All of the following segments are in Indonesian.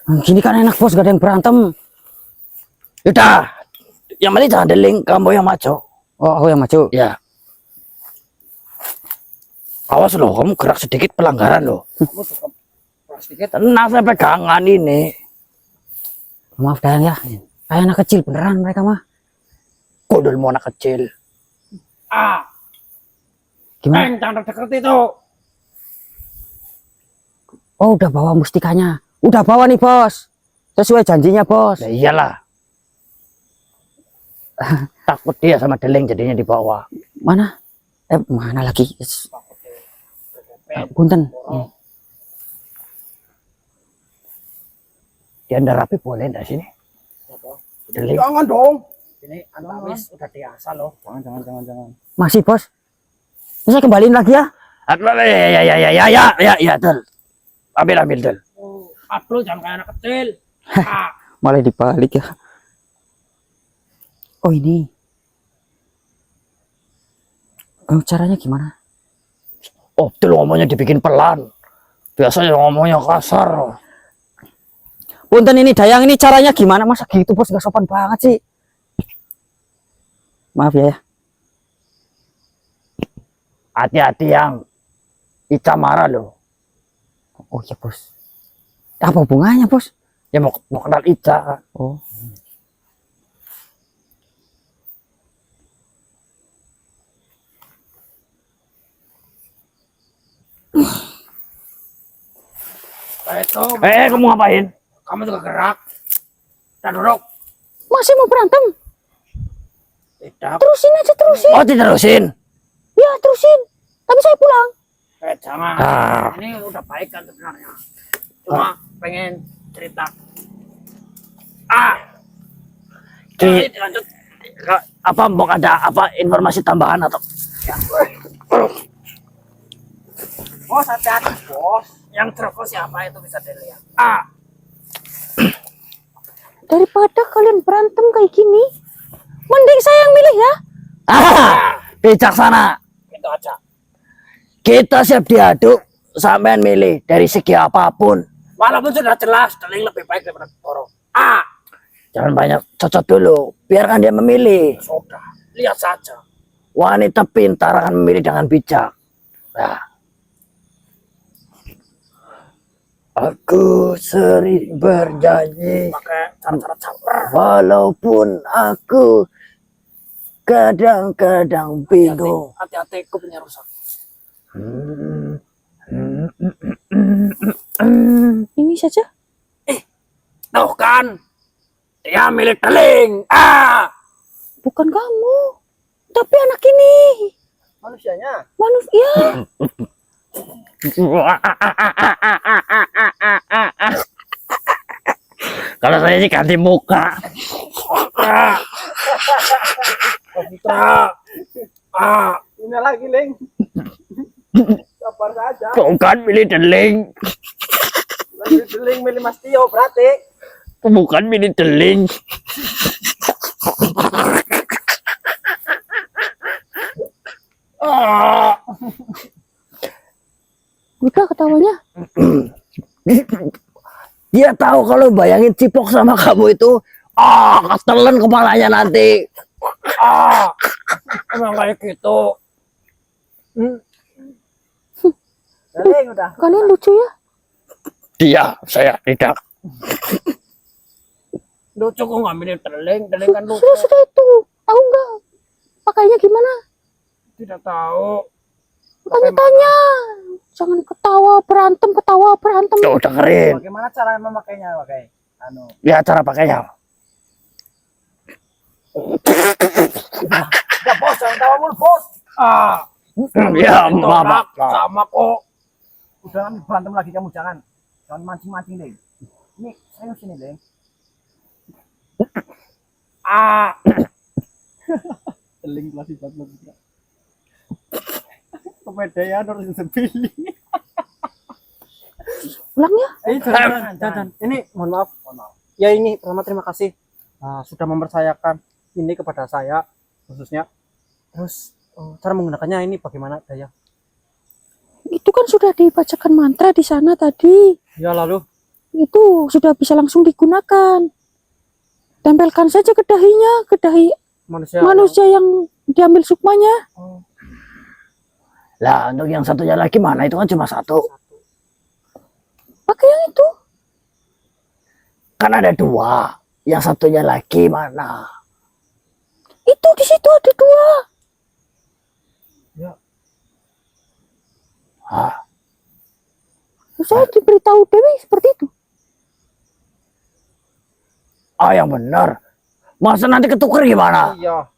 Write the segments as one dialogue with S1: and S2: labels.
S1: Gini kan enak bos, gak ada yang berantem.
S2: Udah, yang penting jangan deling, kamu yang maju.
S1: Oh, aku yang maju.
S2: Ya. Awas loh, kamu gerak sedikit pelanggaran loh. Kamu suka gerak sedikit. Tenang, saya pegangan ini.
S1: Maaf Dayang ya, kayak anak kecil beneran mereka mah.
S2: Kodol mau anak kecil.
S1: Gimana?
S2: Jangan deket itu.
S1: Oh, udah bawa mustikanya. Udah bawa nih bos. Sesuai janjinya bos.
S2: Ya iyalah. Takut dia sama deling jadinya dibawa.
S1: Mana? Mana lagi? Punten.
S2: Dia ndak rapi boleh ndak sini? Deling.
S3: Jangan dong.
S2: Ini anak wis udah biasa loh.
S3: Jangan.
S1: Masih bos. Ini saya kembaliin lagi ya.
S2: Ya, Del. Ambil, Del. Aduh, jangan kayak anak kecil.
S1: Malah dibalik ya. Oh ini. Oh, caranya gimana?
S2: Oh, Del ngomongnya dibikin pelan. Biasanya ngomongnya kasar.
S1: Punten ini Dayang, ini caranya gimana? Masa gitu bos, gak sopan banget sih. Maaf ya.
S2: Hati-hati yang Ica marah loh.
S1: Oh ya bos. Apa hubungannya bos?
S2: Ya mau kenal Ica.
S1: Oh.
S2: Kamu ngapain? Kamu juga gerak. Kita duduk.
S1: Masih mau berantem?
S2: Tidak.
S1: Terusin aja, terusin.
S2: Oh, diterusin.
S1: Ya terusin. Tapi saya pulang.
S2: Jangan. Ini udah baik kan sebenarnya. Cuma pengen cerita. Lanjut. Apa mau ada apa informasi tambahan atau?
S3: Bos, hati-hati bos.
S2: Yang terus siapa itu bisa dilihat.
S1: Daripada kalian berantem kayak gini, mending saya yang milih ya.
S2: Bijaksana. Itu aja. Kita siap diaduk, sampean milih dari segi apapun. Walaupun sudah jelas, deling lebih baik daripada Toro. Jangan banyak cocok dulu, biarkan dia memilih. Sudah, lihat saja. Wanita pintar akan memilih dengan bijak. Nah. Aku sering berjanji pakai cara-cara caper. Walaupun aku kadang-kadang bingung. Hati-hati, kupingnya rusak.
S1: Ini saja.
S2: Tuh kan, dia milik deling.
S1: Bukan kamu, tapi anak ini.
S3: Manusianya.
S1: Manusia.
S2: Kalau saya sih ganti muka.
S3: Ini lagi, Leng. Sabar saja.
S2: Bukan milik deling.
S3: Lagi deling milih Mas Tio berarti.
S2: Bukan milik deling.
S1: Udah ketawanya.
S2: Dia tahu kalau bayangin cipok sama kamu itu, ketelan kepalanya nanti. Emang kayak gitu.
S3: Leng udah.
S1: Kalian lucu ya.
S2: Dia, saya tidak. Lucu kok nggak milih deling kan lucu.
S1: Sudah itu. Tahu nggak? Pakainya gimana?
S2: Tidak tahu.
S1: Tanya-tanya. Jangan ketawa berantem.
S2: Tuh dengerin.
S3: Bagaimana cara memakainya, pakai?
S2: Ya cara pakainya.
S3: Ya bos, jangan tawa mulu bos.
S2: Ya maaf. Sama kok.
S3: Udah berantem lagi kamu, jangan mancing-mancing deh. Ini serius ini, Leng. Deling kelas 4 kepedean harus sepilih.
S1: Ulang ya.
S3: Jangan. Ini mohon maaf. Ya ini pertama terima kasih sudah mempercayakan ini kepada saya khususnya. Terus cara menggunakannya ini bagaimana, Daya?
S1: Itu kan sudah dibacakan mantra di sana tadi.
S3: Ya lalu
S1: itu sudah bisa langsung digunakan. Tempelkan saja ke dahinya, ke dahi manusia yang diambil sukmanya.
S2: Lah, untuk yang satunya lagi mana? Itu kan cuma satu.
S1: Pakai yang itu.
S2: Kan ada dua. Yang satunya lagi mana?
S1: Itu di situ ada dua.
S3: Ya.
S2: Hah?
S1: Saya diberitahu Dewi seperti itu.
S2: Ah, yang benar. Masa nanti ketuker gimana?
S3: Iya.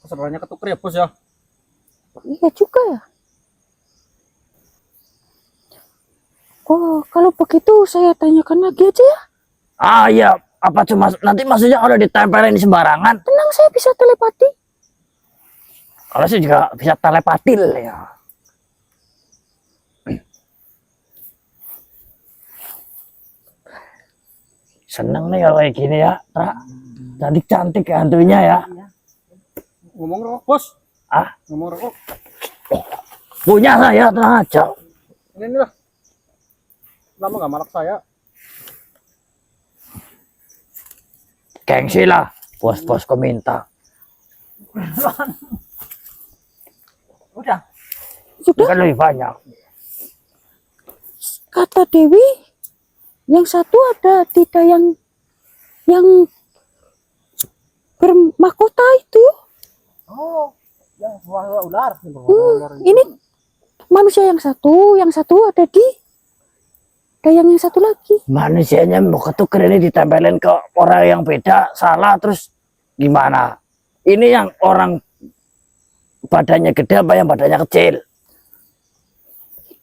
S3: Keseruannya ketuker ya bos ya.
S1: Iya juga ya. Oh, kalau begitu saya tanyakan lagi aja ya.
S2: Ah, iya. Apa cuma nanti maksudnya kalau ditempelin sembarangan?
S1: Tenang, saya bisa telepati.
S2: Kalau saya juga bisa telepatil ya. Seneng nih kalau kayak gini ya, Tra. Cantik-cantik ya hantunya ya.
S3: Ngomong rokok bos.
S2: Ah,
S3: Ngomong rokok.
S2: punya saya, tenang aja.
S3: Ini lah. Lama nggak malak saya.
S2: Gengsi lah, bos-bosku minta.
S3: Udah.
S1: Sudah,
S2: Kan lebih banyak.
S1: kata Dewi, yang satu ada tidak yang bermahkota itu.
S3: Oh, yang buah ular.
S1: Ini manusia yang satu ada di dayang yang satu lagi.
S2: Manusianya mau ketuker ini ditempelin ke orang yang beda, salah terus gimana? Ini yang orang badannya gede apa yang badannya kecil?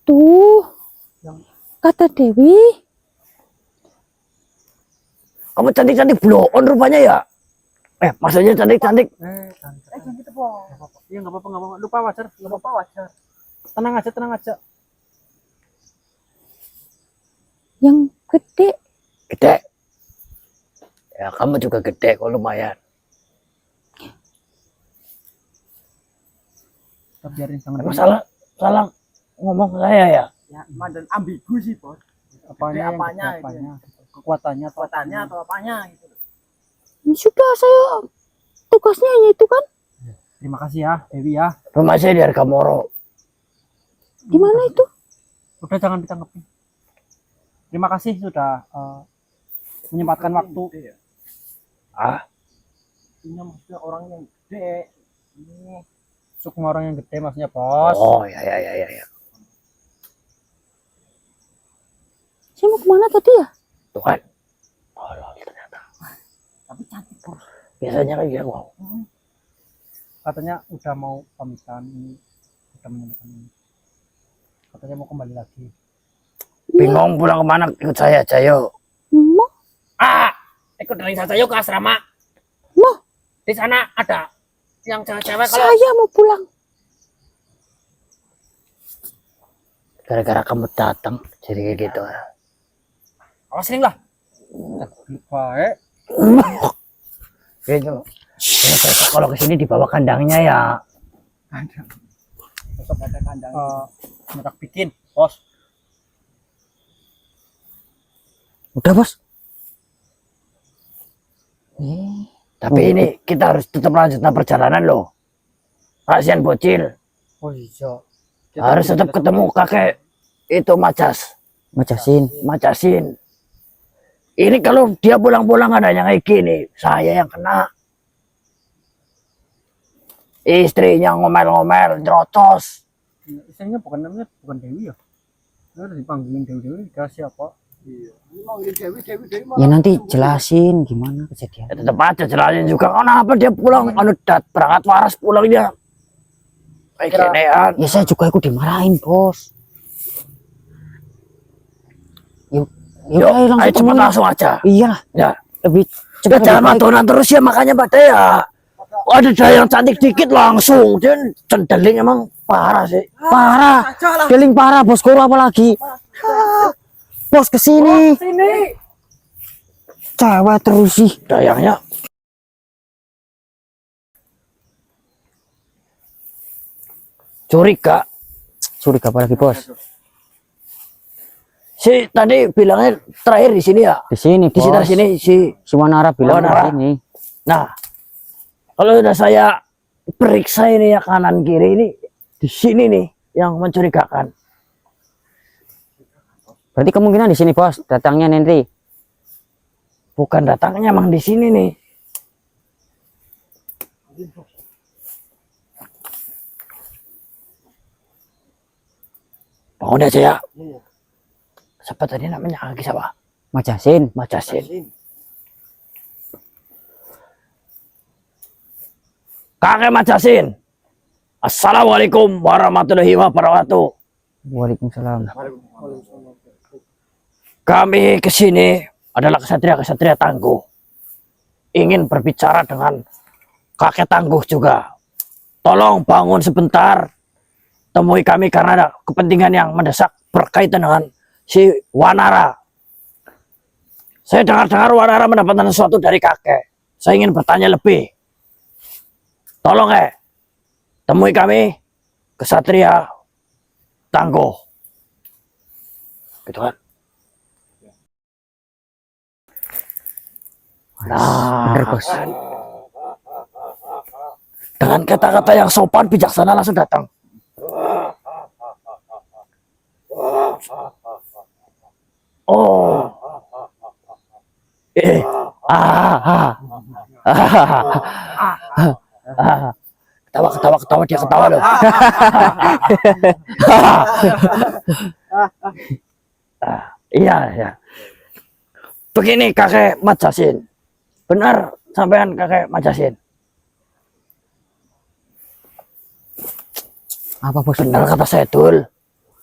S1: Tuh, kata Dewi,
S2: Kamu cantik-cantik blow on rupanya ya? Maksudnya cantik-cantik.
S3: Jangan gitu bos. Iya nggak apa-apa. Lupa wajar. Nggak apa-apa wajar. Tenang aja.
S1: yang gede.
S2: Gede. Ya kamu juga gede kok lumayan.
S3: Kita biarin jangan.
S2: Masalah salah ngomong saya ya.
S3: Ya, dan ambigu sih bos. Apanya kekuatannya atau apanya gitu.
S1: Sudah, saya tugasnya hanya itu kan.
S3: Terima kasih ya Dewi ya.
S2: Rumah saya di Argamoro.
S1: Di mana itu?
S3: Udah jangan ditanggepin. Terima kasih sudah menyempatkan waktu.
S2: Ah,
S3: Ini maksudnya orang yang gede. Ini sukma orang yang gede maksudnya bos.
S2: oh ya.
S1: Saya mau kemana tadi ya?
S2: Tuh kan. Tolol ternyata.
S3: Tapi cantik bos.
S2: Biasanya kan dia wow.
S3: Katanya udah mau pamitan ini. Udah menyempatkan ini. Katanya mau kembali lagi.
S2: Bingung pulang kemana, ikut saya aja yuk.
S1: Mau?
S2: Ikut dari saya yuk ke asrama.
S1: Mau?
S2: Di sana ada yang cewek-cewek kalau
S1: Saya mau pulang.
S2: gara-gara kamu datang jadi kayak gitu.
S3: Awas sering lah. Baik.
S2: Gitu. Ya, besok kalau kesini dibawa kandangnya ya.
S3: Besok ada kandang. Mereka bikin bos.
S1: Udah bos.
S2: Tapi ini kita harus tetap lanjutkan perjalanan loh. Kasihan bocil.
S3: Oh iya.
S2: Harus tetap ketemu kakek itu Macasin. Ini kalau dia pulang-pulang adanya kayak gini, saya yang kena. Istrinya ngomel-ngomel, nyerocos.
S3: Istrinya bukan Dewi ya? Udah dipanggilin Dewi dikasih apa? Iya.
S1: Ya nanti jelasin gimana kejadian.
S2: Ya, tetap aja jelasin juga kenapa dia pulang berangkat waras pulangnya. Kayak genean.
S1: Ya saya juga ikut dimarahin bos. Yuk,
S2: Yuk,
S1: langsung
S2: ayo cepat
S1: temuin.
S2: langsung aja.
S1: Iya,
S2: Ya,
S1: lebih
S2: ya
S1: cepat.
S2: jangan
S1: lebih baik.
S2: matonan terus ya makanya pada ya. Ada yang cantik dikit langsung dia cendeling emang parah sih.
S1: Parah, feeling parah bos Koro apalagi. Bos kesini. Cewek terus sih.
S2: Dayangnya curiga.
S1: Curiga apa lagi bos?
S2: Si tadi bilangnya terakhir di sini ya?
S4: Di sini,
S2: Di sekitar
S4: Bos.
S2: sini si.
S4: Si Wanara bilang di
S2: Wanara.
S4: sini.
S2: Nah, kalau sudah saya periksa ini ya kanan kiri ini di sini nih yang mencurigakan.
S4: Berarti kemungkinan di sini, Bos. Datangnya nanti.
S2: Bukan datangnya emang di sini nih. Bangun aja ya. Siapa tadi namanya lagi siapa?
S4: Majasin.
S2: Majasin. Kakek Majasin. Assalamualaikum warahmatullahi wabarakatuh.
S4: Waalaikumsalam.
S2: Kami kesini adalah kesatria-kesatria tangguh. Ingin berbicara dengan kakek tangguh juga. Tolong bangun sebentar. Temui kami karena ada kepentingan yang mendesak berkaitan dengan si Wanara. Saya dengar-dengar Wanara mendapatkan sesuatu dari kakek. Saya ingin bertanya lebih. Tolong temui kami kesatria tangguh. Gitu kan? Nah,
S4: Bener, Bos.
S2: kan. Dengan kata-kata yang sopan bijaksana langsung datang. Oh. Ketawa dia ketawa loh. Iya ya. Begini kakek Majasin. Benar sampean kakek Majasin.
S4: Apa, Bos?
S2: Benar kata saya Dul.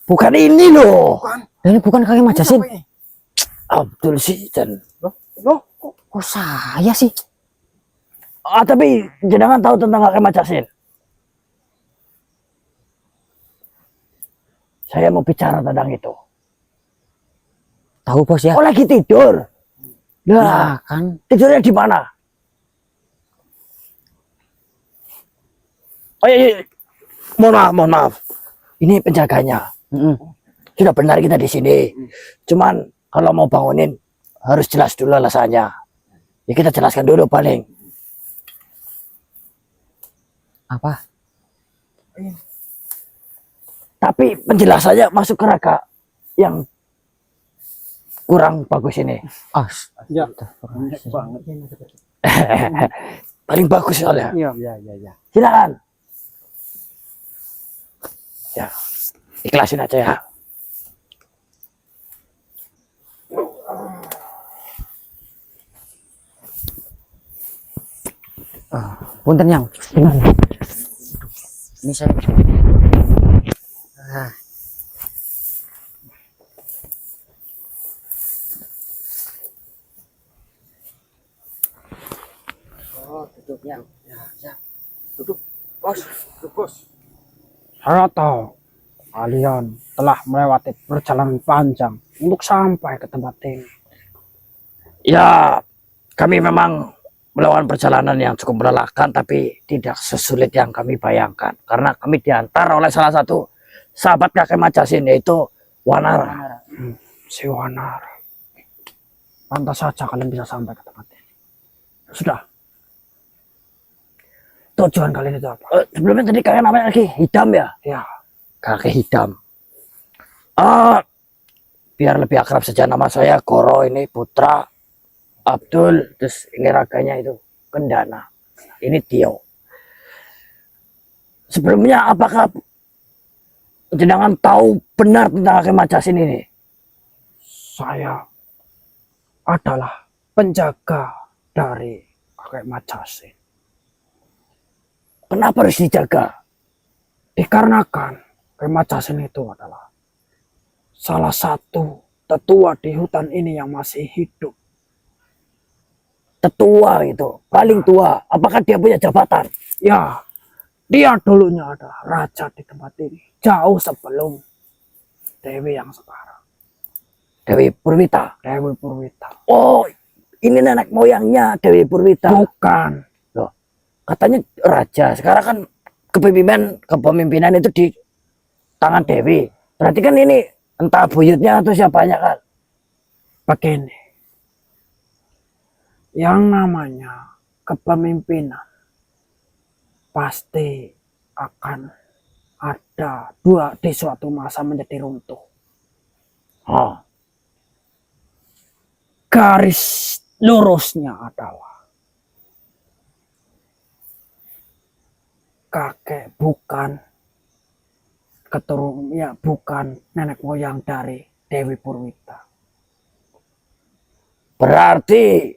S2: Bukan ini loh.
S4: Ini bukan kakek Majasin.
S2: Abdul sih dan.
S3: Loh,
S4: Kok saya sih?
S2: Tapi jenengan tahu tentang kakek Majasin. Saya mau bicara tentang itu.
S4: Tahu, Bos ya?
S2: Oh lagi tidur. Nah,
S4: Nah, kan.
S2: tidurnya di mana? Oh iya. Mohon maaf. Ini penjaganya. Sudah benar kita di sini. Cuman kalau mau bangunin harus jelas dulu alasannya. Ya kita jelaskan dulu paling.
S4: Apa?
S2: Tapi penjelasannya masuk ke raga yang kurang bagus ini.
S3: ya.
S2: Paling bagus soalnya.
S3: Iya.
S2: Silakan. Ya, ikhlasin aja ya.
S4: Punten yang. Ini saya.
S2: Duduk yang. Ya. Duduk, bos. Duduk, bos.
S3: Saya tahu kalian telah melewati perjalanan panjang untuk sampai ke tempat ini.
S2: Ya, kami memang melakukan perjalanan yang cukup melelahkan, tapi tidak sesulit yang kami bayangkan. Karena kami diantar oleh salah satu sahabat kakek Majasin, yaitu Wanara.
S3: Si Wanara. Pantas saja kalian bisa sampai ke tempat ini. Sudah. Tujuan kalian itu apa?
S2: Sebelumnya tadi kakek namanya lagi Hidam ya?
S3: Ya.
S2: Kakek Hidam. Biar lebih akrab saja nama saya Goro, ini Putra Abdul, terus ini raganya itu Kendana, ini Tio. Sebelumnya apakah jenengan tahu benar tentang kakek Majasin ini?
S3: Saya adalah penjaga dari kakek Majasin.
S2: Kenapa harus dijaga?
S3: Dikarenakan kakek Majasin itu adalah salah satu tetua di hutan ini yang masih hidup.
S2: Tetua itu, paling tua. Apakah dia punya jabatan?
S3: Ya, dia dulunya adalah raja di tempat ini. Jauh sebelum Dewi yang sekarang.
S2: Dewi Purwita.
S3: Dewi Purwita.
S2: Oh, ini nenek moyangnya Dewi Purwita.
S3: Bukan.
S2: Loh, katanya raja. Sekarang kan kepemimpinan itu di tangan Dewi. Berarti kan ini Entah buyutnya atau siapanya kan.
S1: Begini, yang namanya kepemimpinan pasti akan ada di suatu masa menjadi runtuh.
S2: Oh,
S1: Garis lurusnya adalah kakek bukan bukan nenek moyang dari Dewi Purwita.
S2: berarti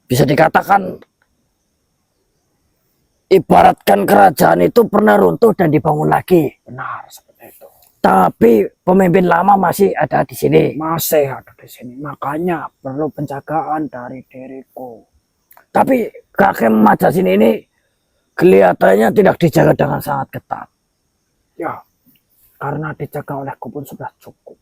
S2: bisa dikatakan ibaratkan kerajaan itu pernah runtuh dan dibangun lagi.
S1: Benar seperti itu.
S2: Tapi pemimpin lama masih ada di sini.
S1: Masih ada di sini. Makanya perlu penjagaan dari diriku.
S2: Tapi kakek Majasin ini kelihatannya tidak dijaga dengan sangat ketat.
S1: Ya, karena dijaga olehku pun sudah cukup.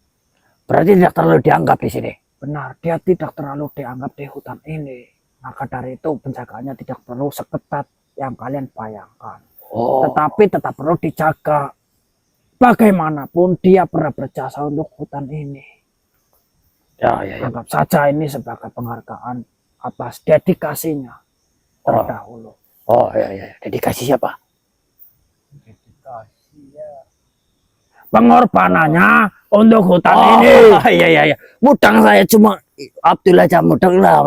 S2: Berarti tidak terlalu dianggap di sini.
S1: Benar, dia tidak terlalu dianggap di hutan ini. Maka dari itu penjagaannya tidak perlu seketat yang kalian bayangkan.
S2: Oh,
S1: Tetapi tetap perlu dijaga. Bagaimanapun dia pernah berjasa untuk hutan ini.
S2: ya, ya, ya.
S1: Anggap saja ini sebagai penghargaan atas dedikasinya terdahulu.
S2: Oh, ya, ya. Dedikasi siapa?
S1: Pengorbanannya untuk hutan
S2: Oh,
S1: ini.
S2: iya, iya, iya. Mudang saya cuma Abdullah aja mudang lah.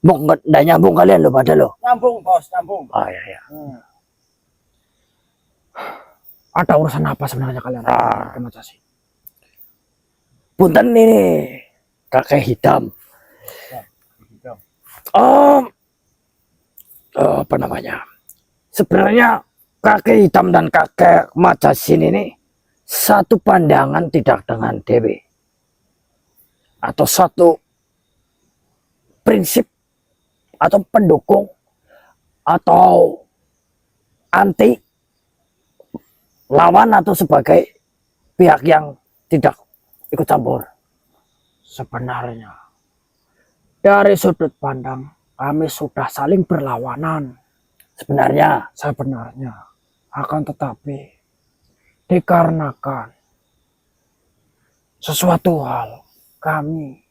S2: Mau nggak nyambung kalian lo pada lo.
S3: Nyambung bos, nyambung.
S2: Oh, iya, iya.
S1: Ada urusan apa sebenarnya kalian? Terima kasih.
S2: Punten ini kakek hitam. Apa namanya? Sebenarnya kakek hitam dan kakek Majasin ini satu pandangan tidak dengan Dewi, atau satu prinsip atau pendukung atau anti lawan atau sebagai pihak yang tidak ikut campur.
S1: Sebenarnya dari sudut pandang kami sudah saling berlawanan.
S2: Sebenarnya
S1: Akan tetapi dikarenakan sesuatu hal, kami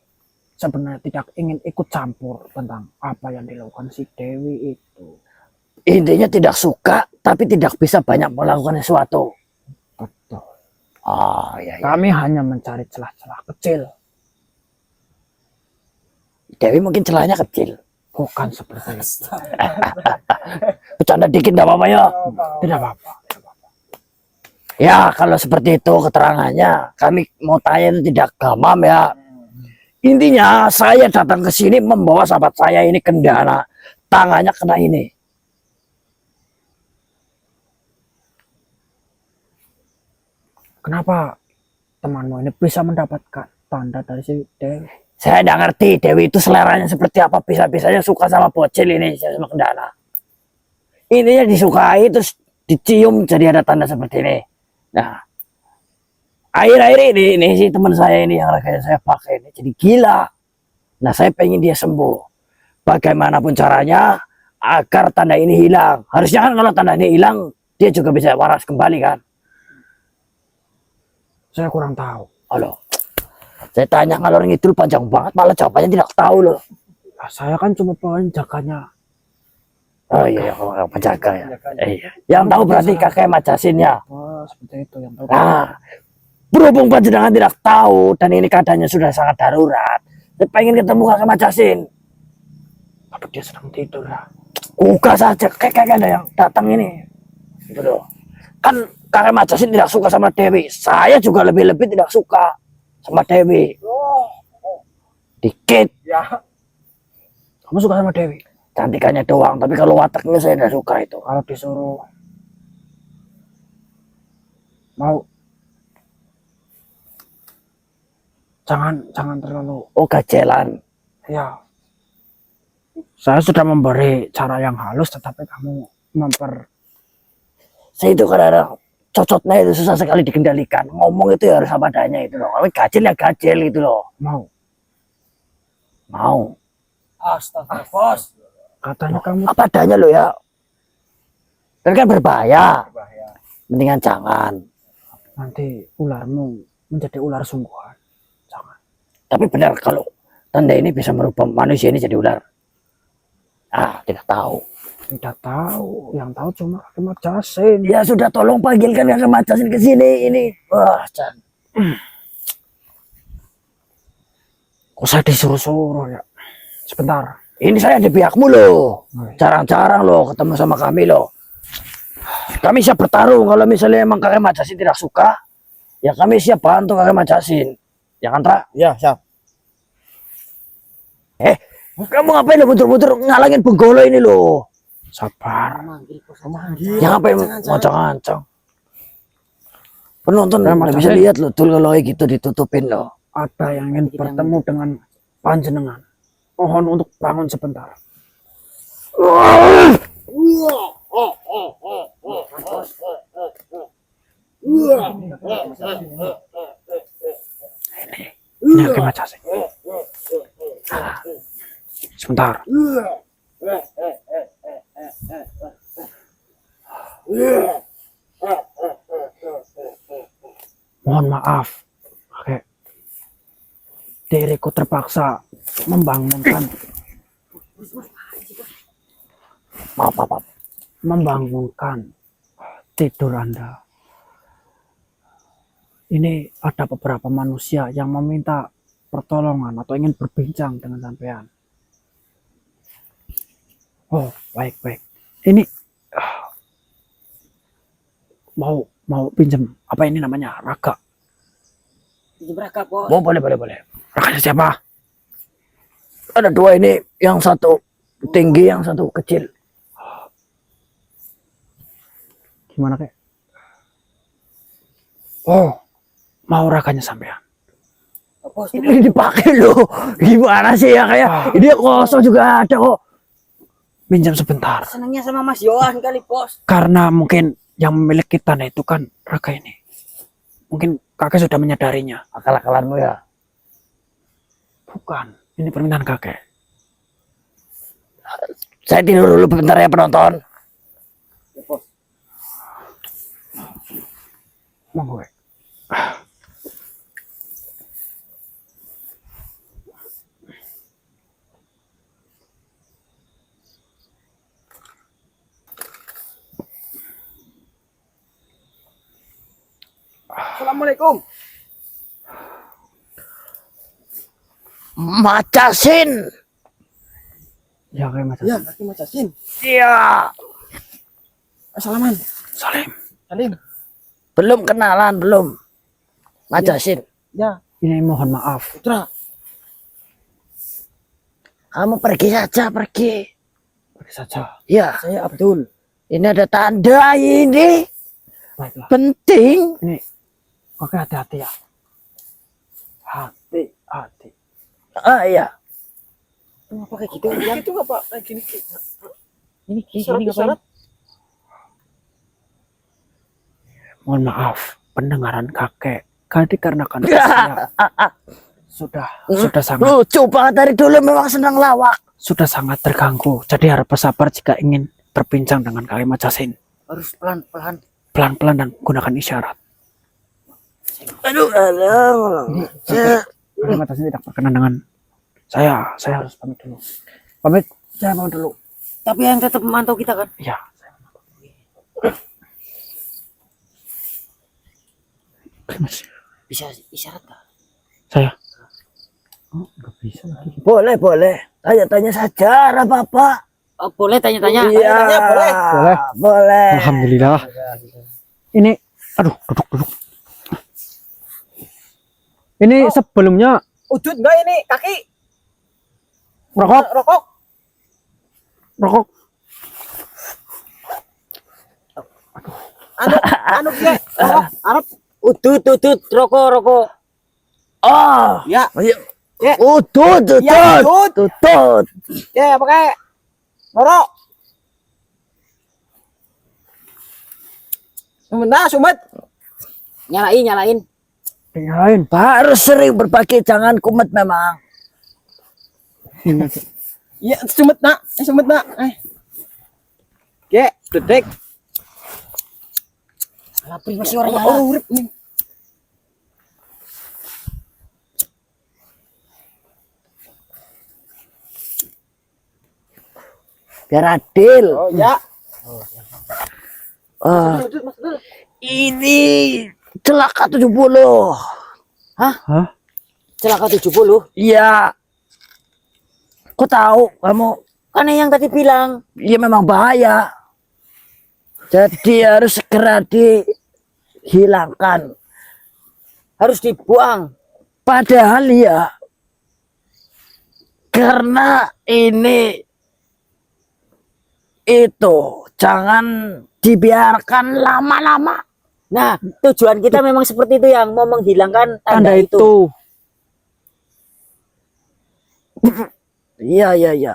S1: sebenarnya tidak ingin ikut campur tentang apa yang dilakukan si Dewi itu.
S2: intinya tidak suka tapi tidak bisa banyak melakukan sesuatu.
S1: Betul.
S2: Oh, iya, iya.
S1: Kami hanya mencari celah-celah kecil.
S2: Dewi mungkin celahnya kecil.
S1: Bukan seperti itu.
S2: Bercanda dikit nggak apa-apa ya.
S1: Tidak apa-apa.
S2: Ya kalau seperti itu keterangannya, kami mau tanya itu tidak gamam ya. Intinya saya datang ke sini membawa sahabat saya ini kendala, tangannya kena ini.
S1: Kenapa temanmu ini bisa mendapatkan tanda dari si Dewi?
S2: Saya tidak ngerti Dewi itu seleranya seperti apa, bisa-bisanya suka sama bocil ini, sama kendala. Intinya disukai terus dicium jadi ada tanda seperti ini. Nah, akhir-akhir ini si teman saya ini yang lagi saya pakai ini jadi gila. Nah, saya pengen dia sembuh. Bagaimanapun caranya agar tanda ini hilang. Harusnya kan kalau tanda ini hilang, dia juga bisa waras kembali kan.
S1: Saya kurang tahu.
S2: Halo. Saya tanya ngalor ngidul panjang banget, malah jawabannya tidak tahu loh.
S1: Nah, saya kan cuma penjaganya.
S2: Oh iya, kalau penjaga ya. Iya. Yang tahu berarti kakek Majasin ya.
S1: Oh, seperti itu yang tahu.
S2: Nah, berhubung panjenengan tidak tahu dan ini keadaannya sudah sangat darurat, saya pengen ketemu kakek Majasin.
S1: Apa dia sedang tidur ya?
S2: Buka saja, kayak ada yang datang ini. Gitu loh. Kan kakek Majasin tidak suka sama Dewi. Saya juga lebih-lebih tidak suka sama Dewi. Dikit.
S3: Ya.
S1: Kamu suka sama Dewi?
S2: Cantikannya doang, tapi kalau wataknya saya tidak suka itu.
S1: Kalau disuruh mau jangan terlalu
S2: Oh, gajelan.
S1: ya. Saya sudah memberi cara yang halus, tetapi kamu
S2: Saya itu kadang-kadang cocotnya itu susah sekali dikendalikan. Ngomong itu ya harus apa adanya itu loh. Tapi gajel ya gajel gitu loh. Mau.
S3: Astaga, bos.
S1: Katanya kamu
S2: Apa adanya loh ya. Dan kan berbahaya.
S3: Bahaya.
S2: Mendingan jangan.
S1: nanti ularmu
S3: menjadi ular sungguhan. Jangan.
S2: Tapi benar kalau tanda ini bisa merubah manusia ini jadi ular. Tidak tahu.
S3: Tidak tahu, yang tahu cuma Kakek Macasin.
S2: Ya sudah, tolong panggilkan Kakek Macasin ke sini ini. Wah, Chan.
S3: Kok saya disuruh-suruh ya? Sebentar.
S2: Ini saya di pihakmu loh. Jarang-jarang loh ketemu sama kami loh. Kami siap bertarung kalau misalnya emang Kakek Macasin tidak suka. Ya kami siap bantu Kakek Macasin. Ya kan, Tra?
S3: Ya, siap.
S2: Kamu ngapain lo muter-muter ngalangin penggolo ini loh?
S3: Sabar.
S2: Ya ngapain ngacang-ngacang? Penonton
S3: Kakek
S2: nggak bisa
S3: Macasin.
S2: lihat loh, tuh kalau kayak gitu ditutupin loh.
S3: Ada yang ingin bertemu dengan panjenengan. Mohon untuk bangun sebentar. Ini Kakek Macasin. Sebentar. Mohon maaf, Kakek. Diriku terpaksa membangunkan
S2: Maaf.
S3: membangunkan tidur Anda. Ini ada beberapa manusia yang meminta pertolongan atau ingin berbincang dengan sampean. Oh, baik. Ini mau pinjam apa ini namanya? Raga.
S2: Oh, boleh.
S3: Raganya siapa?
S2: Ada dua ini, yang satu tinggi, yang satu kecil.
S3: Gimana, Kek? Oh, mau raganya sampean.
S2: Ini dipakai loh. Gimana sih ya, kayak ini kosong juga ada kok.
S3: Pinjam sebentar.
S5: Senangnya sama Mas Yohan kali, Bos.
S3: Karena mungkin yang memiliki tanah itu kan raga ini. Mungkin kakek sudah menyadarinya.
S2: Akal-akalanmu ya.
S3: Bukan, ini permintaan kakek.
S2: Saya tidur dulu bentar ya penonton.
S3: Monggo, Kek.
S5: Assalamualaikum.
S2: Macasin.
S3: Ya, Kakek Macasin.
S5: Ya, Kakek Macasin.
S2: Iya.
S5: Assalamualaikum.
S3: Salim.
S5: Salim.
S2: Belum kenalan, belum. Macasin.
S5: Ya,
S3: Ini mohon maaf.
S5: Putra.
S2: Kamu pergi saja, pergi.
S3: Pergi saja.
S2: Ya,
S5: Saya Abdul.
S2: ini ada tanda ini.
S3: Baiklah.
S2: Penting.
S3: Ini kakek hati-hati ya. Hati-hati.
S2: Iya.
S5: Kenapa kayak gitu? Ya, itu apa? Kayak gini.
S1: Ini
S5: Isyarat.
S3: Mohon maaf, pendengaran kakek. Dikarenakan usia sudah sangat
S2: Lucu banget dari dulu, memang senang lawak.
S3: sudah sangat terganggu. Jadi harap bersabar jika ingin berbincang dengan Kakek Macasin.
S5: Harus pelan-pelan.
S3: Pelan-pelan dan gunakan isyarat.
S2: Aduh.
S3: Kakek Macasin tidak berkenan dengan saya. Saya harus pamit dulu. Saya pamit dulu.
S5: Tapi yang tetap memantau kita kan?
S3: Iya.
S5: Bisa isyarat kan?
S3: Saya. Oh, nggak bisa lagi.
S2: Boleh. Tanya-tanya saja, apa-apa.
S5: Oh, boleh tanya-tanya?
S2: Iya.
S5: Tanya-tanya, boleh.
S2: Boleh.
S3: Alhamdulillah. Ini, aduh, duduk. Ini sebelumnya
S5: Udut enggak ini? Kaki?
S3: rokok.
S5: Anu dia. Arab. Udut, rokok.
S2: Oh.
S5: Ya.
S2: Ya. Tutut.
S5: Ya, udut.
S2: Tutut.
S5: Ya, pakai. Norok. Sumet. Nyalain.
S3: Ngapain?
S2: Harus sering berbagi, jangan kumet memang.
S5: Ya, sumet nak. Oke, dedek. Lapri masih orang nyala. Urip nih.
S2: biar adil.
S5: Oh ya.
S2: Eh, ini celaka 70.
S4: Celaka 70.
S2: Iya. Kok tahu kamu?
S4: Kan yang tadi bilang.
S2: Ya memang bahaya. Jadi harus segera dihilangkan.
S4: Harus dibuang.
S2: Padahal ya, karena ini itu jangan dibiarkan lama-lama.
S4: Nah, tujuan kita memang seperti itu, yang mau menghilangkan tanda
S3: Tanda
S4: itu.
S3: itu.
S2: Iya, iya, iya.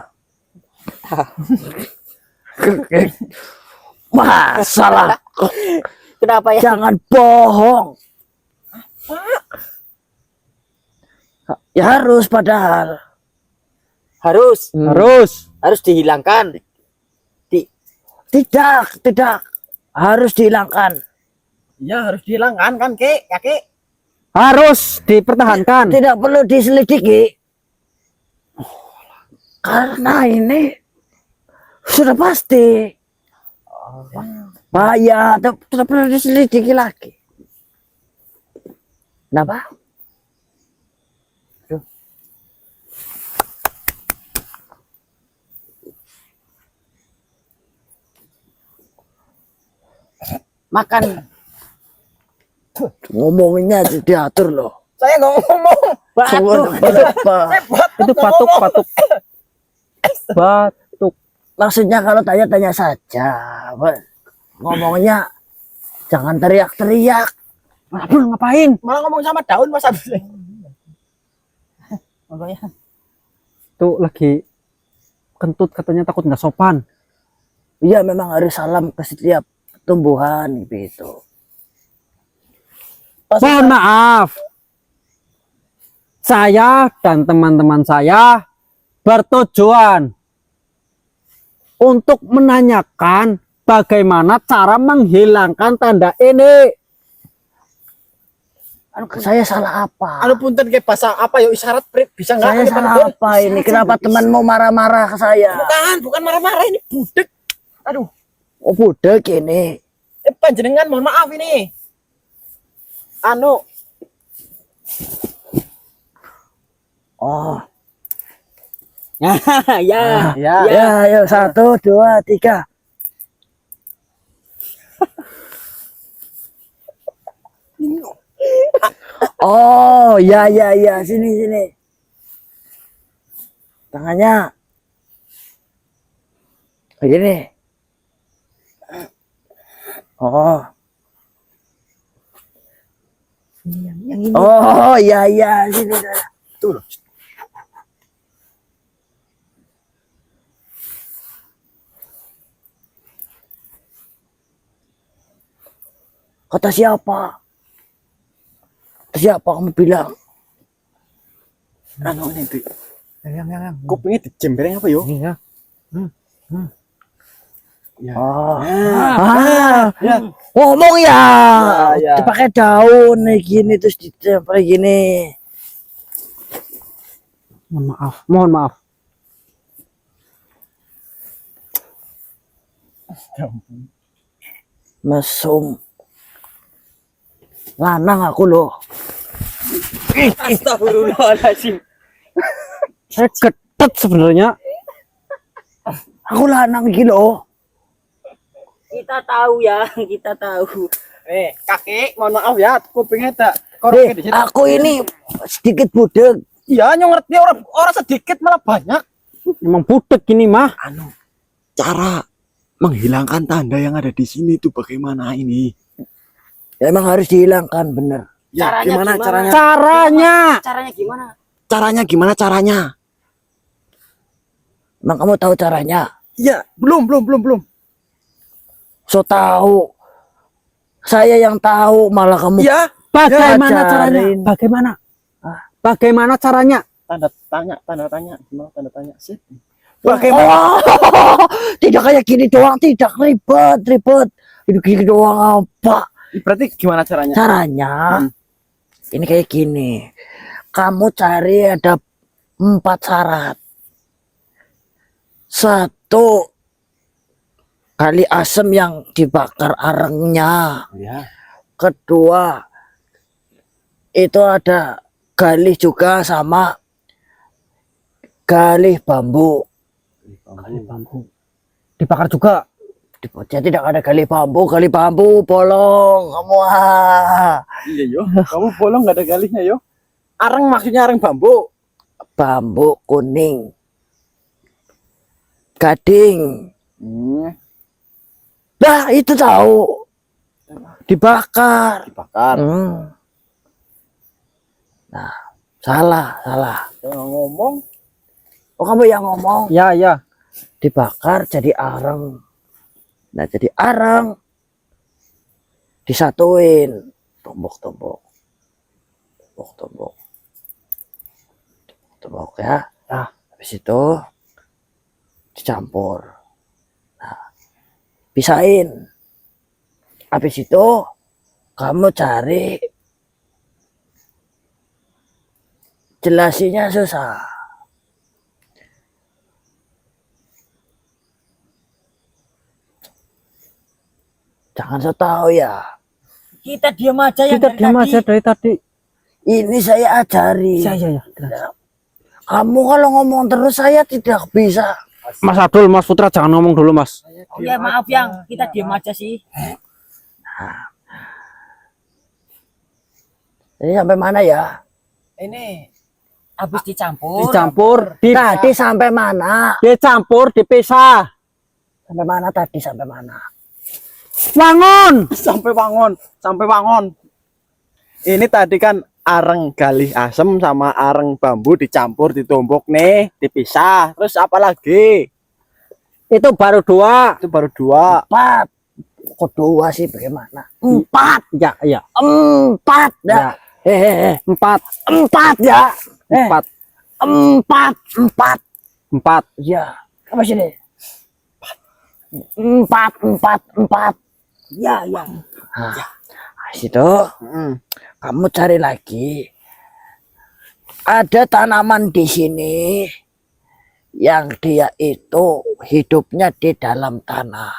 S2: Masalah.
S4: Kenapa ya?
S2: Jangan bohong. Ya harus padahal.
S4: Harus
S3: Harus.
S4: dihilangkan.
S2: Tidak. Harus dihilangkan.
S5: Ya harus dihilangkan kan, Ki? Ya, Ki?
S3: Harus dipertahankan.
S2: Tidak perlu diselidiki. Karena ini sudah pasti bahaya, tidak perlu diselidiki lagi. Kenapa?
S4: Makan.
S2: Ngomongnya diatur loh.
S5: Saya nggak ngomong.
S3: Itu patuk. Batuk.
S2: Maksudnya kalau tanya saja. Ngomongnya jangan teriak-teriak.
S3: Abdul ngapain?
S5: Malah ngomong sama daun Mas Abdul.
S3: Tuh lagi kentut, katanya takut nggak sopan.
S2: Iya, memang harus salam ke setiap tumbuhan gitu.
S3: Mohon maaf. Saya dan teman-teman saya bertujuan untuk menanyakan bagaimana cara menghilangkan tanda ini.
S2: Saya salah apa?
S5: Anu punten ke bahasa apa ya isyarat bisa nggak?
S2: Saya
S5: Anu,
S2: salah
S5: Bang?
S2: apa ini? Kenapa temanmu marah-marah ke saya?
S5: Bukan marah-marah, ini budek. Aduh,
S2: Oh, budek ini.
S5: panjenengan mohon maaf ini. Anu,
S2: Oh,
S4: Ya.
S2: ya, ayo 1, 2, 3. Oh, ya, sini. Tangannya. Begini. Oh.
S4: Yang ini.
S2: Oh, ya, sini.
S5: tuh loh.
S2: Kata siapa? Siapa kamu bilang?
S5: Anu ini tuh.
S3: Yang.
S5: Kupingnya dijembereng apa yo?
S3: Ini ya.
S2: Oh.
S5: Ya.
S2: Ngomong ya.
S5: Ya.
S2: Dipakai daun nih gini terus ditempel gini.
S3: Mohon maaf.
S2: Mesum. Lanang aku loh.
S5: Astagfirullahaladzim.
S3: Saya ketet sebenarnya.
S2: Aku lanang iki loh.
S4: Kita tahu ya, kita tahu.
S5: Kakek, mohon maaf ya, kupingnya tak
S2: Deh,
S5: korek di situ.
S2: aku ini sedikit budek.
S5: Iya, yang ngerti orang sedikit malah banyak.
S3: Emang budek ini mah.
S6: Anu, cara menghilangkan tanda yang ada di sini itu bagaimana ini?
S2: Ya, emang harus dihilangkan bener.
S6: Ya,
S4: Caranya
S6: gimana
S4: gimana?
S6: caranya?
S4: Caranya gimana?
S6: Caranya gimana caranya?
S2: Emang kamu tahu caranya?
S6: Ya, belum.
S2: So tahu. Saya yang tahu malah kamu.
S6: Ya,
S3: Bagaimana
S2: Ya,
S3: caranya?
S2: ajarin.
S3: Bagaimana caranya?
S5: Tanda tanya. Gimana tanda tanya sih?
S6: bagaimana?
S2: Oh, tidak kayak gini doang, tidak ribet. Itu gini doang apa?
S5: Berarti gimana caranya?
S2: Caranya ini kayak gini. Kamu cari ada 4 syarat. 1, kali asem yang dibakar arengnya.
S5: Ya.
S2: Kedua itu ada galih juga sama galih bambu.
S3: Dibakar juga.
S2: Jadi tidak ada galih bambu bolong. Wah,
S5: Iya yo. Kamu bolong nggak ada galihnya yo. Areng maksudnya areng bambu.
S2: bambu kuning, gading. Nah itu tahu dibakar.
S5: Dibakar.
S2: Nah salah.
S5: Jangan ngomong.
S2: Oh kamu yang ngomong.
S3: Ya, ya.
S2: Dibakar jadi areng. Nah jadi areng disatuin, tumbuk ya. Nah habis itu dicampur. Nah pisahin. Habis itu kamu cari, jelasinnya susah. Jangan so tahu ya.
S4: Kita diam aja ya.
S3: Kita diam aja dari tadi.
S2: Ini saya ajari.
S3: Ya.
S2: Kamu kalau ngomong terus saya tidak bisa.
S3: Mas Abdul, Mas Putra jangan ngomong dulu, Mas.
S4: Oh ya maaf yang kita diam aja sih.
S2: Ini sampai mana ya?
S4: Ini habis dicampur.
S3: Dicampur,
S2: Tadi sampai mana?
S3: dicampur, dipisah.
S2: Sampai mana tadi? Sampai mana?
S3: Wangun.
S5: Sampai wangon. Ini tadi kan areng galih asem sama areng bambu dicampur, ditumbuk nih, dipisah. Terus apa lagi?
S3: Itu baru 2.
S5: Itu baru 2.
S2: 4. Kok 2 sih bagaimana? 4.
S3: Ya.
S2: 4 dah.
S3: 4.
S2: 4 ya.
S3: 4.
S2: 4.
S3: 4.
S2: Ya. Apa sini? 4.
S4: Ya.
S2: Nah, situ kamu cari lagi. Ada tanaman di sini yang dia itu hidupnya di dalam tanah.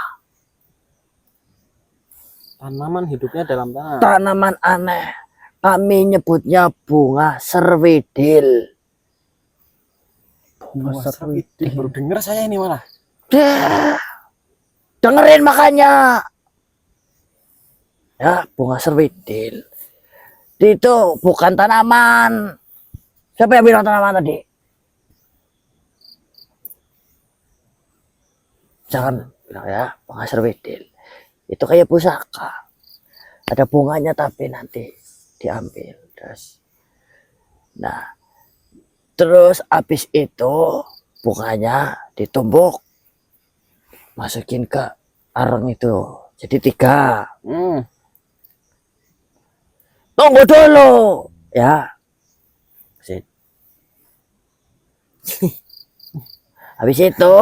S5: Tanaman hidupnya dalam tanah.
S2: Tanaman aneh. Kami nyebutnya bunga serwidil.
S5: Bunga serwidil. Baru denger saya ini malah.
S2: Dengerin makanya. Ya, bunga serwidil. Itu bukan tanaman. Siapa yang bilang tanaman tadi? Jangan bilang ya, bunga serwidil. Itu kayak pusaka. Ada bunganya tapi nanti diambil. Terus habis itu bunganya ditumbuk. Masukin ke areng itu. Jadi 3. Tunggu dulu ya. Habis itu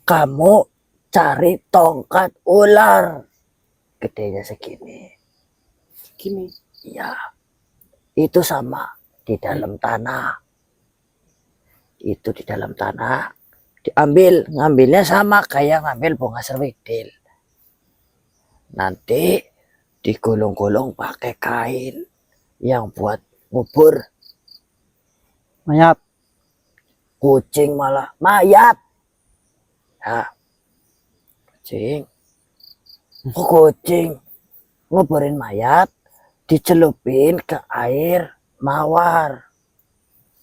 S2: kamu cari tongkat ular gedenya segini. Ya, itu sama di dalam tanah. Itu di dalam tanah ngambilnya sama kayak ngambil bunga serwidil. Nanti digulung-gulung pakai kain yang buat ngubur
S3: Mayat.
S2: kucing, malah mayat ya. Kucing nguburin mayat, dicelupin ke air mawar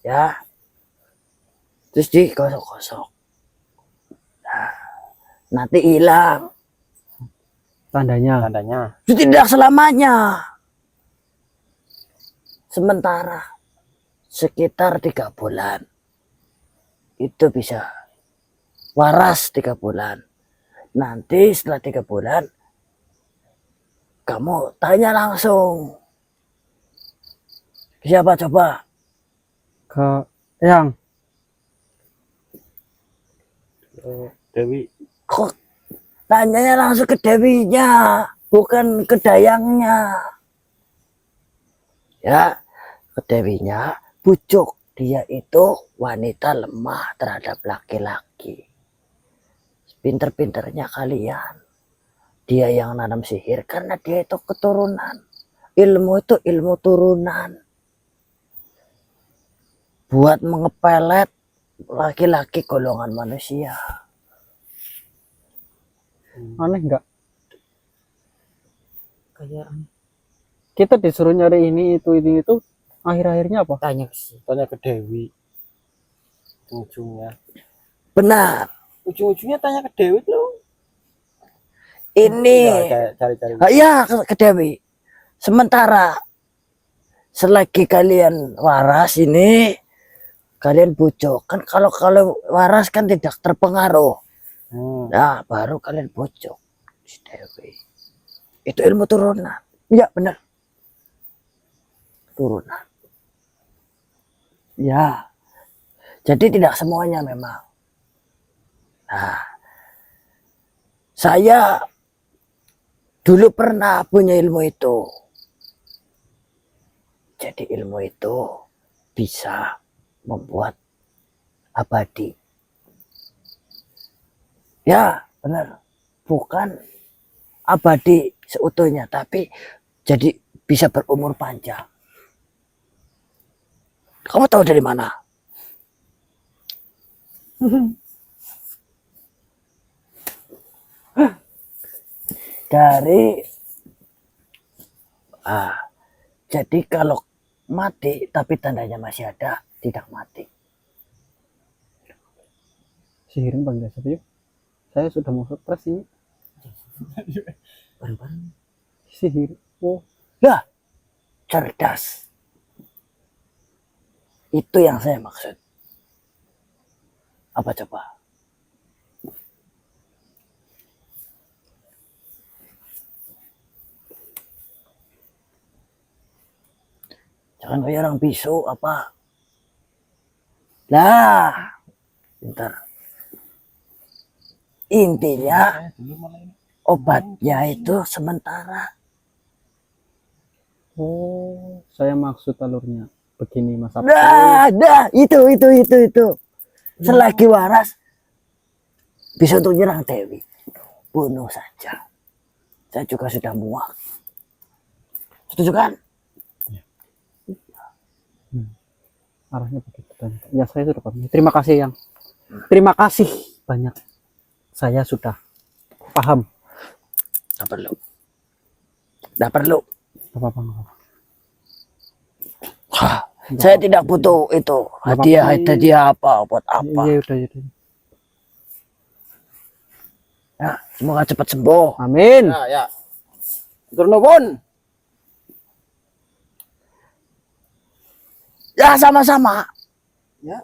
S2: ya, terus digosok-gosok. Nanti hilang.
S3: Tandanya.
S2: Itu tidak selamanya. Sementara sekitar 3 bulan. Itu bisa waras 3 bulan. Nanti setelah 3 bulan kamu tanya langsung. Siapa coba?
S3: Ke yang
S5: Dewi.
S2: Kok tanyanya langsung ke Dewinya, bukan ke Dayangnya. Ya, ke Dewinya, bujuk. Dia itu wanita lemah terhadap laki-laki. pinter-pinternya kalian. Dia yang nanam sihir karena dia itu keturunan. Ilmu itu ilmu turunan. Buat mengepelet laki-laki golongan manusia.
S3: Aneh nggak?
S4: Kayak
S3: Kita disuruh nyari ini itu, akhir-akhirnya apa?
S4: tanya sih.
S5: Tanya ke Dewi. Ujungnya.
S2: Benar.
S5: Ujung-ujungnya tanya ke Dewi tuh.
S2: Ini
S5: Cari-cari.
S2: ya ke Dewi. Sementara selagi kalian waras ini, kalian bujuk. Kan kalau waras kan tidak terpengaruh. Nah, baru kalian bujuk si Dewi. Itu ilmu turunan. Ya, benar. Turunan. Ya. Jadi tidak semuanya memang. Nah, saya dulu pernah punya ilmu itu. Jadi ilmu itu bisa membuat abadi. Ya, benar. Bukan abadi seutuhnya, tapi jadi bisa berumur panjang. Kamu tahu dari mana? Dari jadi kalau mati tapi tandanya masih ada, tidak mati.
S3: Sihirin panggil siapa yuk? Saya sudah mau stres ini.
S4: Bareng-bareng.
S3: Sihir. Oh,
S2: Lah, cerdas. Itu yang saya maksud. Apa coba? Jangan kayak orang bisu apa? Lah, bentar. Intinya obatnya itu sementara.
S3: oh, saya maksud alurnya. Begini Mas Abdul.
S2: Dah, itu. Selagi waras bisa untuk nyerang Dewi. Bunuh saja. Saya juga sudah muak. Setuju kan?
S3: Arahnya begitu. Ya saya sudah paham. Terima kasih yang. Terima kasih banyak. Saya sudah paham.
S2: Tidak perlu. Tidak perlu.
S3: Apa-apa.
S2: Saya tidak butuh itu. Hadiah apa buat apa.
S3: Iya udah.
S2: Ya, semoga cepat sembuh.
S3: Amin.
S5: Ya. Turunubun.
S2: Ya, sama-sama.
S5: Ya.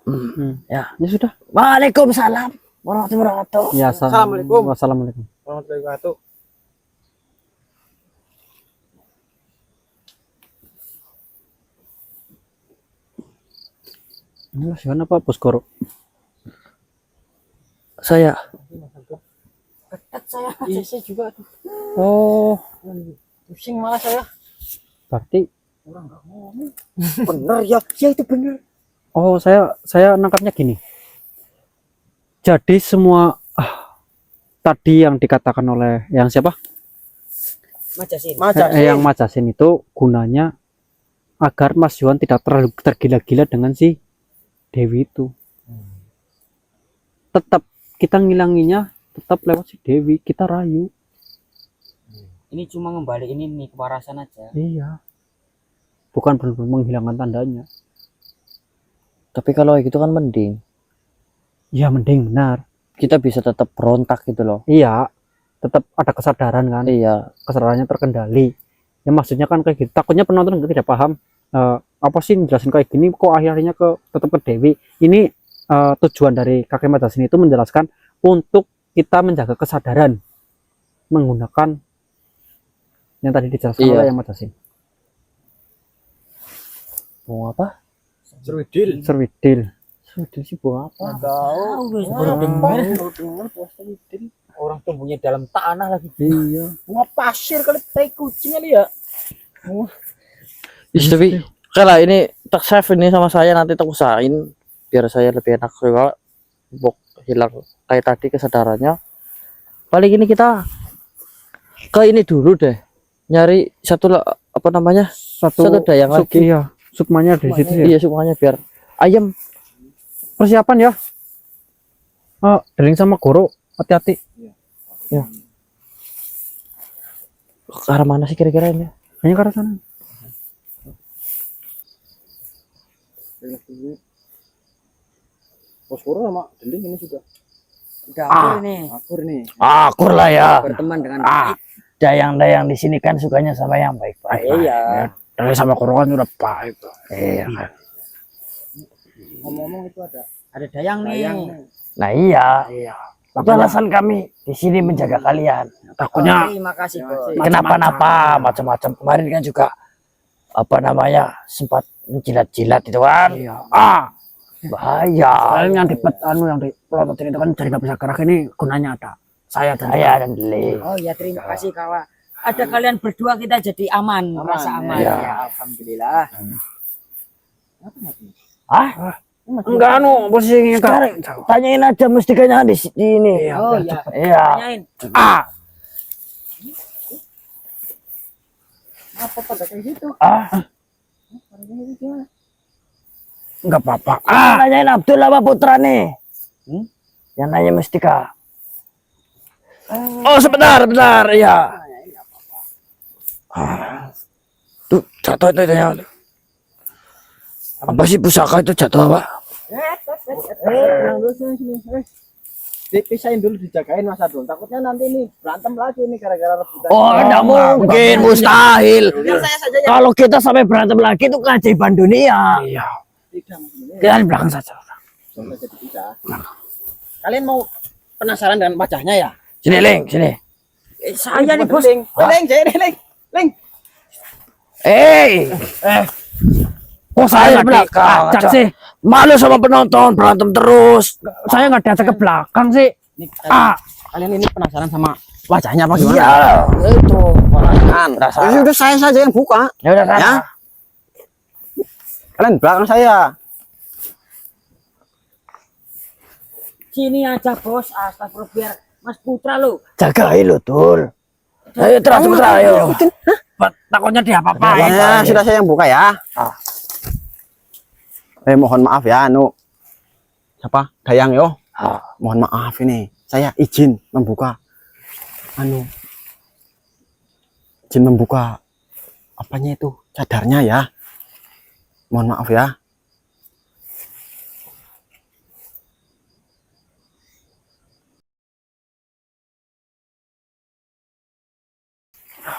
S2: Ya.
S3: Ya sudah.
S2: Waalaikumsalam warahmatullahi wabarakatuh.
S3: Ya,
S5: Assalamualaikum.
S3: Wassalamualaikum.
S5: Warahmatullahi wabarakatuh.
S3: Ini Mas Yohan apa Boskoro?
S2: Saya
S5: Iya, saya juga tuh.
S3: Oh,
S5: Pusing malah saya.
S3: berarti
S5: Bener ya. Ya itu bener.
S3: oh saya nangkapnya gini. Jadi semua tadi yang dikatakan oleh yang siapa?
S4: Macasin.
S3: Yang Macasin itu gunanya agar Mas Yohan tidak terlalu tergila-gila dengan si Dewi itu. Tetap kita ngilanginya tetap lewat si Dewi, kita rayu.
S4: Ini cuma ngembaliin ini kewarasan aja.
S3: Iya. Bukan benar-benar menghilangkan tandanya.
S2: tapi kalau kayak gitu kan mending.
S3: Iya, mending benar.
S2: Kita bisa tetap berontak gitu loh.
S3: Iya. Tetap ada kesadaran kan.
S2: Iya.
S3: Kesadarannya terkendali. Ya maksudnya kan kayak gitu. Takutnya penonton tidak paham apa sih jelasin kayak gini kok akhirnya tetap ke Dewi. Ini tujuan dari kakek Macasin itu menjelaskan untuk kita menjaga kesadaran menggunakan yang tadi dijelaskan
S2: Iya.
S3: oleh yang Macasin.
S2: Mau apa?
S5: Serwidil.
S3: Serwidil. Serwidil sih buat apa?
S5: Tahu.
S4: Baru dengar.
S5: Serwidil.
S4: Orang tumbuhnya dalam tanah lagi.
S3: Iya.
S5: Bunga pasir kali tai kucing kali ya.
S2: Tapi kalau ini tak save ini sama saya nanti tak usahain biar saya lebih enak juga untuk hilang kayak tadi kesadarannya paling ini kita ke ini dulu deh, nyari apa namanya, satu dayang lagi.
S3: Iya, sukmanya di situ ya.
S2: Iya, sukmanya biar ayam.
S3: Persiapan ya. Deling sama Goro, hati-hati.
S2: Ya. Ke arah mana sih kira-kira ini?
S3: Kayaknya ke arah sana.
S5: Poskoro sama deling ini sudah
S4: Udah ini
S5: akur nih.
S2: Akur lah ya.
S4: berteman dengan
S2: Dayang-dayang di sini kan sukanya sama yang baik-baik.
S4: iya.
S3: Dari sama Goro kan udah baik.
S2: Iya kan.
S5: Ngomong-ngomong itu
S4: Ada dayang nih.
S2: Nah iya. Itu alasan kami di sini menjaga kalian. Takutnya
S4: Terima kasih, Bos.
S2: kenapa-napa macam-macam. Kemarin kan juga apa namanya sempat menjilat-jilat itu kan. Bahaya.
S3: Kalian yang dipet yang di pelototin itu kan jadi nggak bisa gerak, ini gunanya ada saya
S2: Dan Deling.
S4: Oh ya, terima kasih kawan. Ada kalian berdua kita jadi aman, merasa aman.
S2: Iya.
S4: Ya, alhamdulillah.
S2: Enggak posisinya sekarang. Tanyain aja mustikanya di sini.
S4: Oh ya.
S2: Iya.
S4: Tanyain.
S5: apa pada kayak gitu?
S3: nggak apa-apa.
S2: Tanyain Abdul apa Putra nih? Yang nanya mustika. Oh sebentar, ya. Tuh jatuh itu ya. Apa sih pusaka itu jatuh apa?
S5: Tenang dulu sini. Dipisahin dulu, dijagain Mas Adul. Takutnya nanti ini berantem lagi nih gara-gara rebutan.
S2: Oh, enggak mungkin, mustahil. Kalau kita sampai berantem lagi itu keajaiban dunia.
S3: Iya.
S2: Kalian belakang saja.
S5: Kalian mau penasaran dengan wajahnya ya?
S2: Sini, Ling, sini.
S4: Saya nih, Bos.
S5: Leng, Leng.
S2: Kok saya belakang?
S3: Ajak sih.
S2: Malu sama penonton, berantem terus.
S3: Saya nggak diajak ke belakang sih.
S5: Kalian ini penasaran sama wajahnya apa gimana?
S2: Iya, itu.
S5: Udah saya saja yang buka.
S2: Ya udah kan.
S5: Ya. Kalian belakang saya.
S4: Sini aja, Bos. Astagfirullah, biar Mas Putra lo.
S2: Jagain lo, Tul. Ayo terus Putra, ayo.
S3: Takutnya dia apa-apain.
S5: Ya, sudah saya yang buka ya. Mohon maaf ya, siapa? Dayang yo. Mohon maaf ini, saya izin membuka apanya itu, cadarnya ya. Mohon maaf ya.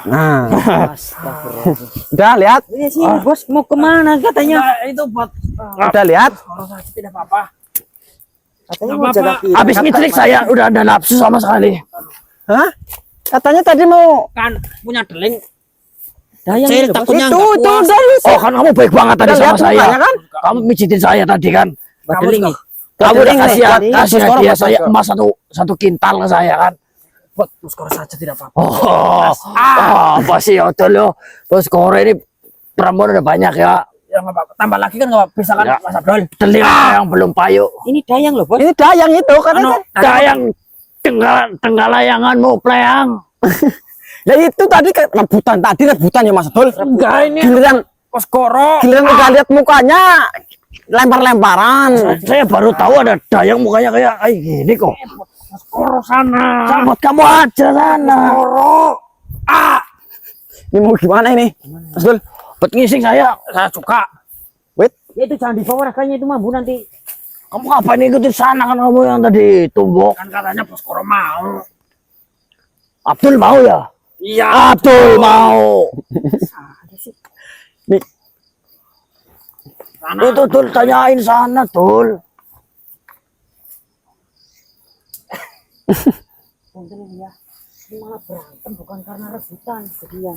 S5: Nah, udah lihat?
S4: Ini sih, Bos, mau kemana katanya?
S3: Itu buat
S5: Udah lihat?
S3: tidak apa-apa.
S4: Katanya mau jaga kita.
S2: Habis ngitrik saya udah ada nafsu sama sekali.
S5: Hah? Katanya tadi mau
S3: Kan punya deling.
S4: Dayang
S3: Saya
S4: itu, Bos.
S3: takutnya
S5: itu dari
S2: Oh kan kamu baik banget tadi
S5: Udah
S2: sama
S5: lihat
S2: saya.
S5: mukanya kan?
S2: Kamu mijitin saya tadi kan.
S4: Buat deling nih.
S2: Kamu udah
S5: deling
S2: kasih
S5: nih.
S2: kasih
S5: Buat
S2: hadiah
S5: skor,
S2: saya
S5: buat
S2: emas satu kintal ke saya kan.
S3: Buat skor saja tidak apa-apa.
S2: Apa sih itu lo? Terus skor ini perempuan udah banyak ya.
S3: Ya nggak apa-apa. Tambah lagi kan nggak bisa kan,
S2: Ya.
S3: Mas Abdul.
S2: Deling yang belum payu.
S4: Ini dayang loh, Bos.
S5: Ini dayang itu katanya.
S2: Dayang tengah layanganmu playang.
S5: Ya itu tadi kan rebutan ya Mas Dul.
S3: Enggak, ini
S5: Giliran
S3: Poskoro.
S5: udah lihat mukanya lempar-lemparan.
S2: Saya baru tahu ada dayang mukanya kayak gini kok.
S3: Poskoro sana.
S2: Buat kamu aja sana.
S5: Ini mau gimana ini? Mas Dul.
S2: Buat ngising saya suka.
S4: Ya itu jangan dibawa raganya, itu mampu nanti.
S2: Kamu ngapain ikutin sana kan kamu yang tadi tumbuk?
S3: Kan katanya Poskoro mau.
S2: Abdul mau ya?
S3: Iya.
S2: Abdul mau.
S5: Nih.
S2: Itu Tul tanyain sana Tul.
S4: Punten ya. Ini malah berantem bukan karena rebutan, jadi ya.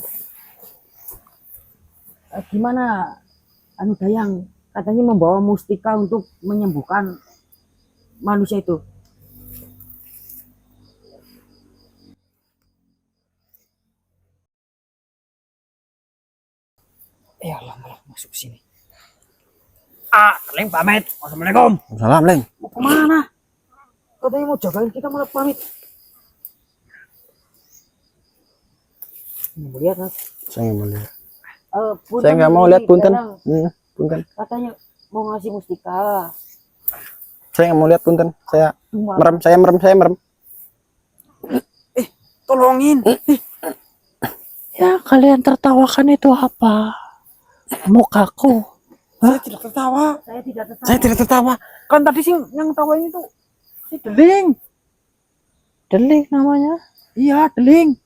S4: Gimana dayang katanya membawa mustika untuk menyembuhkan manusia itu.
S3: Ya Allah, malah masuk sini. Leng pamit. Assalamualaikum.
S5: Salam, Leng.
S4: Mau kemana? Katanya mau jagain kita malah pamit. Mau lihat Mas.
S5: Saya nggak mau lihat.
S4: Punten
S5: Saya nggak mau
S4: ini
S5: lihat punten.
S4: dalang.
S5: Punten.
S4: Katanya mau ngasih mustika.
S5: Saya nggak mau lihat punten. Saya
S4: Cuma
S5: merem, saya merem, saya merem.
S3: Tolongin.
S1: Ya, kalian tertawakan itu apa? Mukaku.
S3: Saya tidak tertawa.
S4: saya tidak tertawa.
S5: Saya tidak tertawa.
S3: Kan tadi sih yang tawain itu si Deling.
S1: Deling namanya.
S3: Iya, Deling.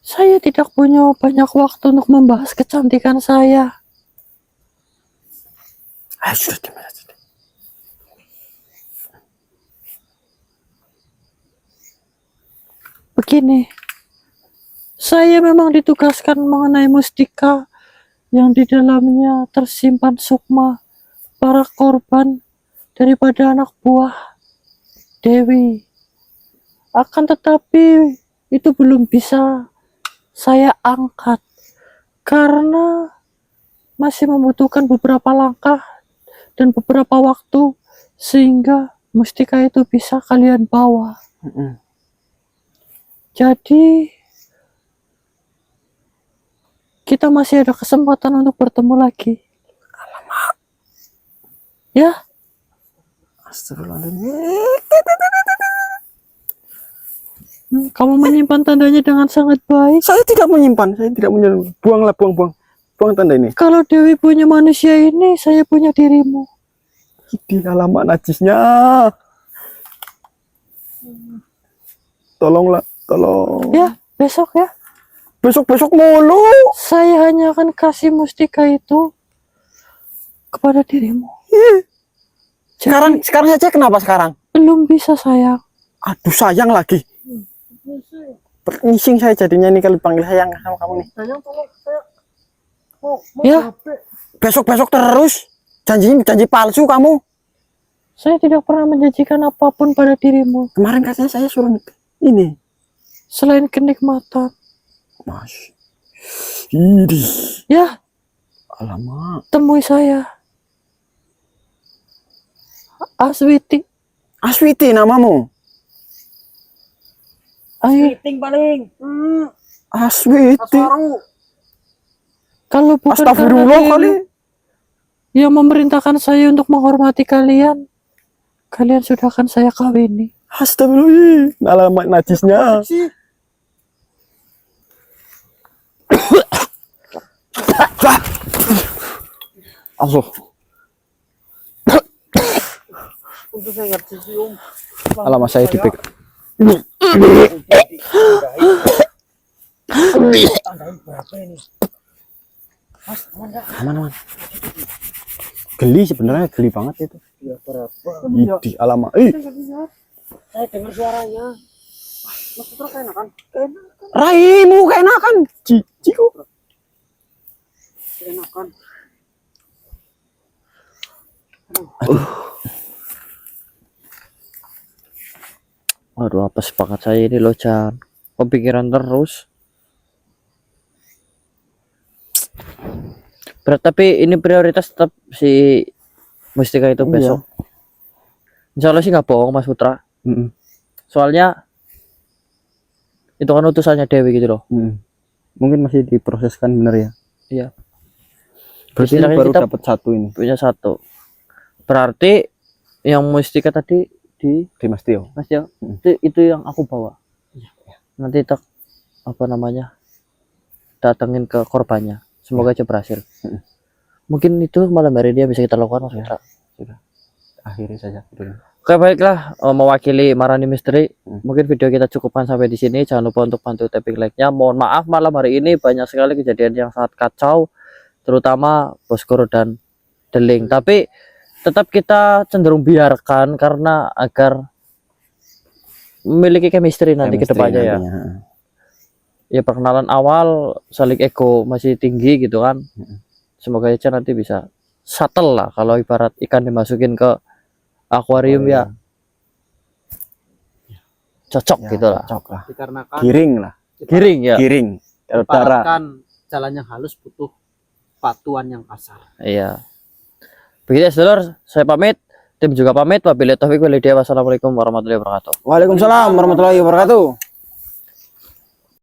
S1: Saya tidak punya banyak waktu untuk membahas kecantikan saya.
S5: Ah, sudah gimana sudah.
S1: Begini, saya memang ditugaskan mengenai mustika yang di dalamnya tersimpan sukma para korban daripada anak buah Dewi. Akan tetapi itu belum bisa saya angkat karena masih membutuhkan beberapa langkah dan beberapa waktu sehingga mustika itu bisa kalian bawa. Jadi kita masih ada kesempatan untuk bertemu lagi. Ya, kamu menyimpan tandanya dengan sangat baik.
S5: Saya tidak menyimpan, saya tidak menyimpan. Buanglah, buang tanda ini.
S1: Kalau Dewi punya manusia ini, saya punya dirimu.
S5: Di alamat najisnya. Tolonglah, tolong.
S1: Ya, besok ya.
S5: Besok mulu.
S1: Saya hanya akan kasih mustika itu kepada dirimu.
S5: Sekarang saja kenapa sekarang?
S1: Belum bisa sayang.
S5: Aduh, sayang lagi. Ngising saya jadinya nih kalau dipanggil sayang sama kamu nih.
S3: Sayang tolong saya. Mau
S1: Ya.
S3: HP.
S5: Besok terus. Janji palsu kamu.
S1: Saya tidak pernah menjanjikan apapun pada dirimu
S5: Kemarin katanya saya suruh ini.
S1: selain kenikmatan.
S5: Mas. Ini.
S1: Ya,
S5: Alamak.
S1: temui saya. Aswiti.
S5: Aswiti namamu.
S1: Ayo,
S4: Meeting paling.
S5: Aswiti.
S3: Saru.
S1: kalau bukan karena
S5: Astagfirullah
S1: Dewi
S5: kali.
S1: yang memerintahkan saya untuk menghormati kalian, kalian sudah akan saya kawini.
S5: Astagfirullah. Alamat najisnya. Allah.
S3: Untuk saya ngerti sih Om.
S5: Alamat saya dipik.
S4: Tandain berapa ini? Mas, aman nggak?
S5: Aman. Geli sebenarnya, geli banget itu.
S4: Ya berapa?
S5: Di alamat.
S4: Saya dengar suaranya.
S3: Mas Putra keenakan.
S5: Raimu keenakan. Cici kok.
S3: Keenakan.
S2: Waduh, apa sepakat saya ini loh, Chan. Kepikiran terus. Tapi ini prioritas tetap si mustika itu
S5: Iya.
S2: besok. Insya Allah sih nggak bohong, Mas Putra. Soalnya itu kan utusannya Dewi gitu loh.
S5: Mungkin masih diproseskan bener ya.
S2: Iya.
S5: Berarti ini
S2: Istilahnya
S5: baru
S2: kita
S5: dapat satu ini
S2: punya satu. Berarti yang mustika tadi di
S5: di Mas Tio.
S2: Mas Tio, itu yang aku bawa. Nanti tak apa namanya datengin ke korbannya. Semoga aja berhasil. Mungkin itu malam hari dia bisa kita lakukan, Mas Putra.
S5: Akhiri saja dulu.
S2: Oke, baiklah, mewakili Marani Misteri, mungkin video kita cukupkan sampai di sini. Jangan lupa untuk bantu tapping like-nya. Mohon maaf malam hari ini banyak sekali kejadian yang sangat kacau, terutama Boskoro dan Deling. Tapi tetap kita cenderung biarkan karena agar memiliki chemistry nanti ke depannya ya. Ya perkenalan awal saling ego masih tinggi gitu kan. Semoga aja nanti bisa shuttle lah, kalau ibarat ikan dimasukin ke akuarium ya cocok gitu lah.
S5: Cocok lah.
S3: Dikarenakan
S5: Giring lah.
S2: Giring ya.
S5: Giring. Darah.
S3: kan jalan yang halus butuh patuan yang kasar.
S2: Iya. Begitu ya, sedulur, saya pamit, tim juga pamit. Wabillahi taufiq wal hidayah. Wassalamualaikum warahmatullahi wabarakatuh.
S5: Waalaikumsalam warahmatullahi wabarakatuh.